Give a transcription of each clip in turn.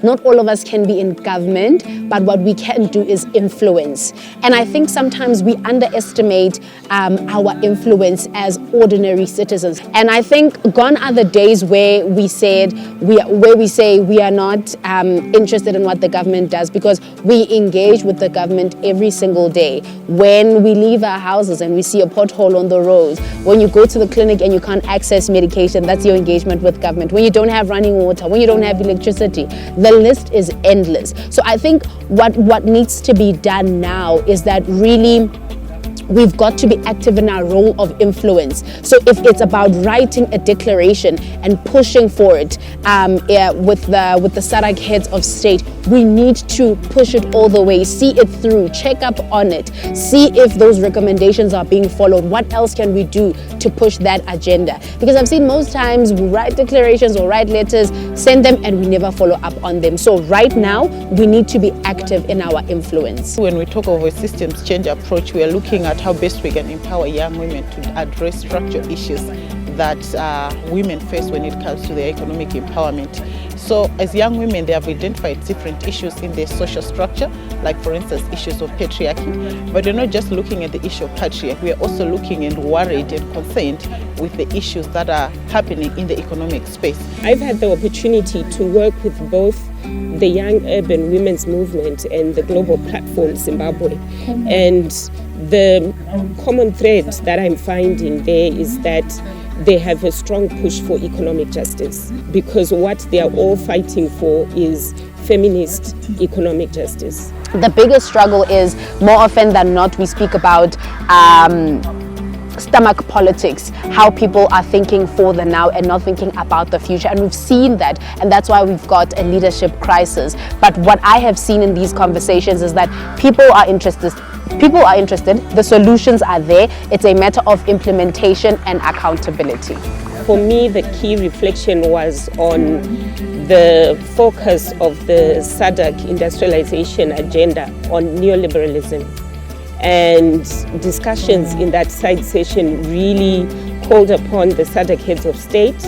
not all of us can be in government, but what we can do is influence. And I think sometimes we underestimate our influence as ordinary citizens. And I think gone are the days where we say we are not interested in what the government does, because we engage with the government every single day. When we leave our houses and we see a pothole on the roads, when you go to the clinic and you can't access medication, that's your engagement with government. When you don't have running water, when you don't have electricity, the list is endless. So I think what needs to be done now is that really we've got to be active in our role of influence. So if it's about writing a declaration and pushing for it with the SADC heads of state, we need to push it all the way, see it through, check up on it, see if those recommendations are being followed. What else can we do to push that agenda? Because I've seen most times we write declarations or write letters, send them, and we never follow up on them. So right now, we need to be active in our influence. When we talk of a systems change approach, we are looking at how best we can empower young women to address structural issues that women face when it comes to their economic empowerment. So as young women, they have identified different issues in their social structure, like for instance, issues of patriarchy. But we're not just looking at the issue of patriarchy, we are also looking and worried and concerned with the issues that are happening in the economic space. I've had the opportunity to work with both the Young Urban Women's Movement and the Global Platform Zimbabwe. And the common thread that I'm finding there is that they have a strong push for economic justice, because what they are all fighting for is feminist economic justice. The biggest struggle is, more often than not, we speak about stomach politics, how people are thinking for the now and not thinking about the future. And we've seen that, and that's why we've got a leadership crisis. But what I have seen in these conversations is that people are interested, the solutions are there. It's a matter of implementation and accountability. For me, the key reflection was on the focus of the SADC industrialization agenda on neoliberalism. And discussions in that side session really called upon the SADC heads of state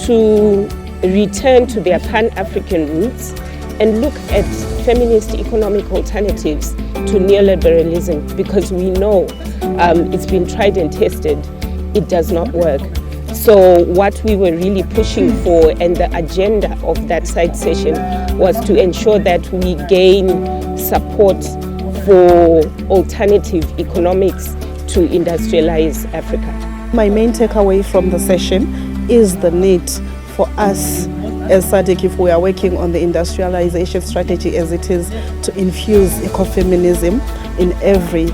to return to their Pan-African roots and look at feminist economic alternatives to neoliberalism, because we know it's been tried and tested, it does not work. So what we were really pushing for, and the agenda of that side session, was to ensure that we gain support for alternative economics to industrialize Africa. My main takeaway from the session is the need for us as SADC, if we are working on the industrialization strategy as it is, to infuse ecofeminism in every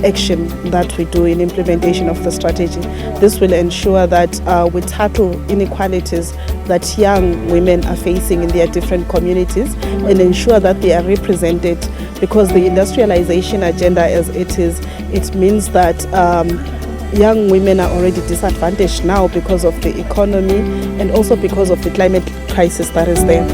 action that we do in implementation of the strategy. This will ensure that we tackle inequalities that young women are facing in their different communities and ensure that they are represented, because the industrialization agenda as it is, it means that young women are already disadvantaged now because of the economy and also because of the climate crisis that is there.